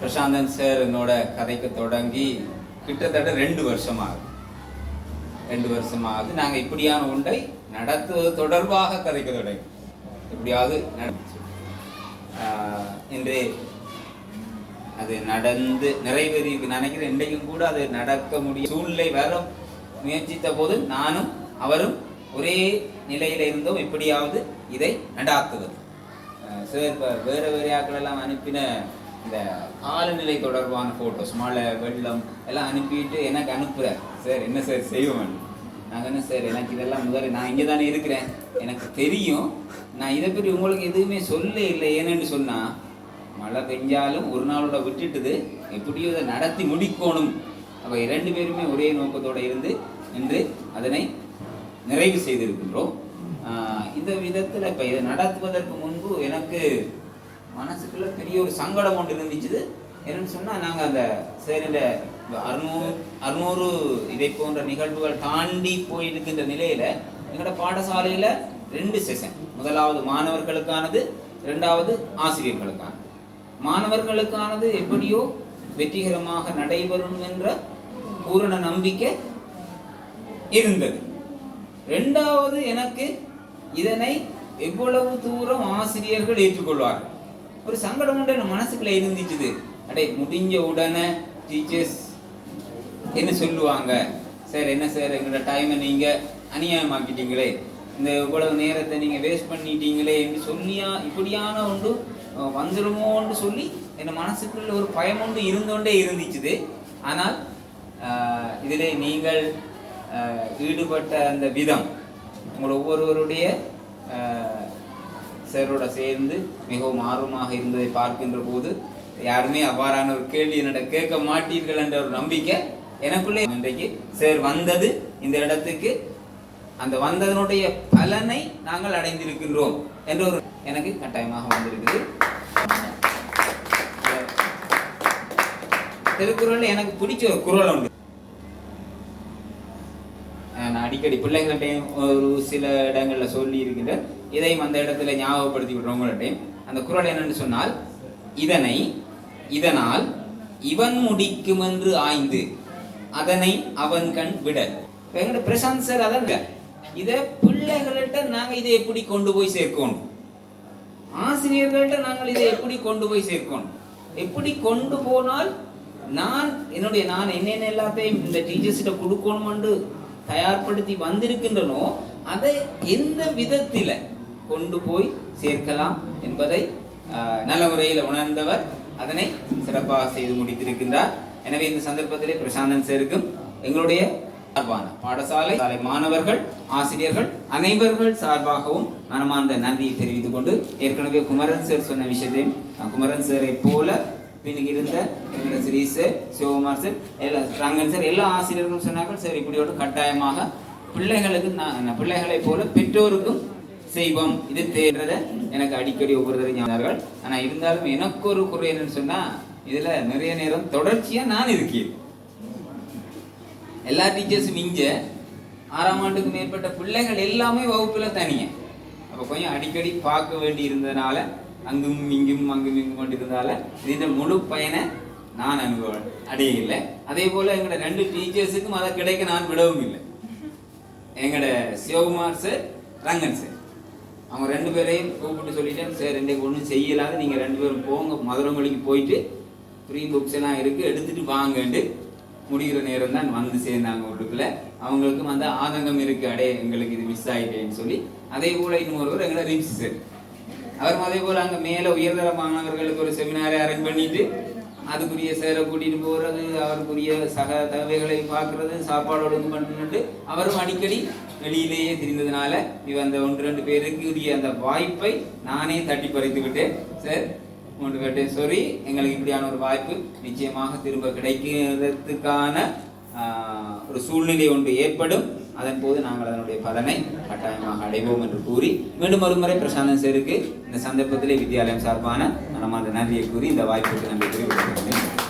Prasanthan sir என்னோட கதைக்கு தொடங்கி கிட்டத்தட்ட 2 வருஷமாகுது. 2 வருஷமாகுது. நாங்கள் இப்படியான ஒன்றை நடத்துவது தொடர்பாக கதைக்க தொடங்கி எப்படியாவது நடந்துச்சு. இன்று அது நடந்து நிறைவேறி நினைக்கிறேன். இன்றைக்கும் கூட அது நடக்க முடியும் சூழ்நிலை வர முயற்சித்த போது நானும் அவரும் ஒரே நிலையில் இருந்தோம். எப்படியாவது இதை நடாத்துவது. சார் இப்போ வேறு வேறு ஆக்களெல்லாம் அனுப்பின இந்த காலநிலை தொடர்பான ஃபோட்டோஸ், மழை வெள்ளம் எல்லாம் அனுப்பிட்டு எனக்கு அனுப்புகிறார். சார் என்ன சார் செய்வேன்? நாங்கள் என்ன சார், எனக்கு இதெல்லாம் முதல்ல நான் இங்கே தானே இருக்கிறேன், எனக்கு தெரியும், நான் இதை பற்றி உங்களுக்கு எதுவுமே சொல்ல இல்லை. ஏன்னு சொன்னால் மழை பெஞ்சாலும் ஒரு நாளோட விட்டுட்டுது, எப்படியோ இதை நடத்தி முடிக்கணும். அப்போ 2 பேருமே ஒரே நோக்கத்தோடு இருந்து இன்று அதனை நிறைவு செய்திருக்கின்றோம். இந்த விதத்தில் இப்போ இதை நடத்துவதற்கு முன்பு எனக்கு மனசுக்குள்ள பெரிய ஒரு சங்கடம் ஒன்று இருந்துச்சு. என்னன்னு சொன்னால் நாங்கள் அந்த சரி இந்த 600 இதை போன்ற நிகழ்வுகள் தாண்டி போயிருக்கின்ற நிலையில் எங்களோட பாடசாலையில் 2 செஷன், முதலாவது மாணவர்களுக்கானது, 2வது ஆசிரியர்களுக்கானது. மாணவர்களுக்கானது எப்படியோ வெற்றிகரமாக நடைபெறும் என்ற பூரண நம்பிக்கை இருந்தது. 2வது எனக்கு இதனை எவ்வளவு தூரம் ஆசிரியர்கள் ஏற்றுக்கொள்வார்கள் ஒரு சங்கடம் உண்டு என் மனசுக்குள்ள இருந்துச்சுது. அடே முடிஞ்ச உடனே டீச்சர்ஸ் என்ன சொல்லுவாங்க, சார் என்ன சார் எங்களோட டைமை நீங்கள் அநியாயமாக்கிட்டீங்களே, இந்த இவ்வளவு நேரத்தை நீங்கள் வேஸ்ட் பண்ணிட்டீங்களே என்று சொல்லியா இப்படியான ஒன்று வந்துடுமோன்னு சொல்லி என் மனசுக்குள்ள ஒரு பயம் ஒன்று இருந்தோண்டே இருந்துச்சுது. ஆனால் இதிலே நீங்கள் ஈடுபட்ட அந்த விதம், உங்கள் ஒவ்வொருவருடைய சாரோட சேர்ந்து மிகவும் ஆர்வமாக இருந்ததை பார்க்கின்ற போது யாருமே அவ்வாறான ஒரு கேள்வி என்னிட கேட்க மாட்டீர்கள் என்ற ஒரு நம்பிக்கை எனக்குள்ளே இன்றைக்கு சார் வந்தது இந்த இடத்துக்கு, அந்த வந்ததனுடைய பலனை நாங்கள் அடைந்திருக்கின்றோம் என்ற ஒரு எனக்கு கட்டாயமாக வந்திருக்குது. திருக்குறள் எனக்கு பிடிச்ச ஒரு குறள் உண்டு. நான் அடிக்கடி பிள்ளைங்கள்டையும் ஒரு சில இடங்களில் சொல்லி இருக்கின்றேன், இதையும் அந்த இடத்துல ஞாபகப்படுத்தி விடுறவங்கள்டையும். அந்த குறள் என்னன்னு சொன்னால், இதனால் இவன் முடிக்கும் என்று ஆய்ந்து அதனை அவன் கண் விட. எங்கள்கிட்ட பிரசாந்த் சார் அதங்க இதை பிள்ளைகள்கிட்ட நாங்கள் இதை எப்படி கொண்டு போய் சேர்க்கணும், ஆசிரியர்கள்ட்ட நாங்கள் இதை எப்படி கொண்டு போய் சேர்க்கணும், எப்படி கொண்டு போனால் நான் என்னென்ன எல்லாத்தையும் இந்த டீச்சர்ஸ்கிட்ட கொடுக்கணும்னு தயார்படுத்தி வந்திருக்கின்றனோ அதை எந்த விதத்தில் கொண்டு போய் சேர்க்கலாம் என்பதை நல்ல முறையில் உணர்ந்தவர் அதனை சிறப்பாக செய்து முடித்திருக்கின்றார். எனவே இந்த சந்தர்ப்பத்திலே பிரசாந்தன் சாருக்கும் எங்களுடைய சார்பான பாடசாலை மாணவர்கள், ஆசிரியர்கள் அனைவர்கள் சார்பாகவும் மனமார்ந்த நன்றியை தெரிவித்துக் கொண்டு, ஏற்கனவே குமரன் சார் சொன்ன விஷயத்தையும் குமரன் சாரை போல பின்னுக்கு இருந்த Shri sir, Sivakumar sir, Rangan sir, எல்லா ஆசிரியர்களும் சொன்னார்கள், சார் இப்படியோடு கட்டாயமாக பிள்ளைகளை போல பெற்றோருக்கும் செய்வோம் இது தேர்றதை எனக்கு அடிக்கடி ஒவ்வொருத்தரும் சொன்னார்கள். ஆனால் இருந்தாலும் எனக்கு ஒரு குறை என்னன்னு சொன்னால், இதில் நிறைய நேரம் தொடர்ச்சியாக நான் இருக்கேன். எல்லா டீச்சர்ஸும் இங்கே 6ஆம் ஆண்டுக்கு மேற்பட்ட பிள்ளைகள் எல்லாமே வகுப்பில் தனியே. அப்போ கொஞ்சம் அடிக்கடி பார்க்க வேண்டி இருந்ததுனால அங்கும் இங்கும் கொண்டிருந்தால இதன் முழு பயனை நான் அடையவில்லை. அதே போல் எங்களோட 2 டீச்சர்ஸுக்கும் அதை கிடைக்க நான் விடவும் இல்லை. எங்களோட சிவகுமார் சார், ரங்கன் சார், அவங்க 2 பேரையும் கூப்பிட்டு சொல்லிட்டேன், சார் இன்றைக்கு ஒன்றும் செய்யலாது, நீங்கள் 2 பேரும் போங்க, மதுரமொழிக்கு போயிட்டு ஃப்ரீ புக்ஸ் எல்லாம் இருக்குது எடுத்துகிட்டு வாங்கண்டு முடிகிற நேரம் தான் வந்து சேர்ந்தாங்க உள்ளுக்குள்ள. அவங்களுக்கும் அந்த ஆதங்கம் இருக்குது, அடே எங்களுக்கு இது மிஸ் ஆகிட்டேன்னு சொல்லி. அதே போல் இன்னும் ஒருவர் எங்களோட ரிம்ஸ் சார், அவரும் அதே போல் அங்கே மேலே உயர்தர மாணவர்களுக்கு ஒரு செமினாரை அரேஞ்ச் பண்ணிட்டு அதுக்குரிய சேரை கூட்டிகிட்டு போகிறது, அவருக்குரிய சக தேவைகளை பார்க்கறது, சாப்பாடு ஒழுங்கு பண்ணிட்டு அவரும் அடிக்கடி வெளியிலேயே தெரிந்ததுனால அந்த 1-2 பேருக்கு உரிய அந்த வாய்ப்பை நானே தட்டி பறித்து விட்டேன். சார் ஒன்று கேட்டேன், சாரி எங்களுக்கு இப்படியான ஒரு வாய்ப்பு நிச்சயமாக திரும்ப கிடைக்கிறதுக்கான ஒரு சூழ்நிலை ஒன்று ஏற்படும், அதன் போது நாங்கள் அதனுடைய பலனை கட்டாயமாக அடைவோம் என்று கூறி, மீண்டும் ஒரு முறை பிரசாந்தன் சாருக்கு இந்த சந்தர்ப்பத்திலே வித்யாலயம் சார்பான மனமார்ந்த நன்றியை கூறி இந்த வாய்ப்புக்கு நன்றி கூறி விடுகிறேன்.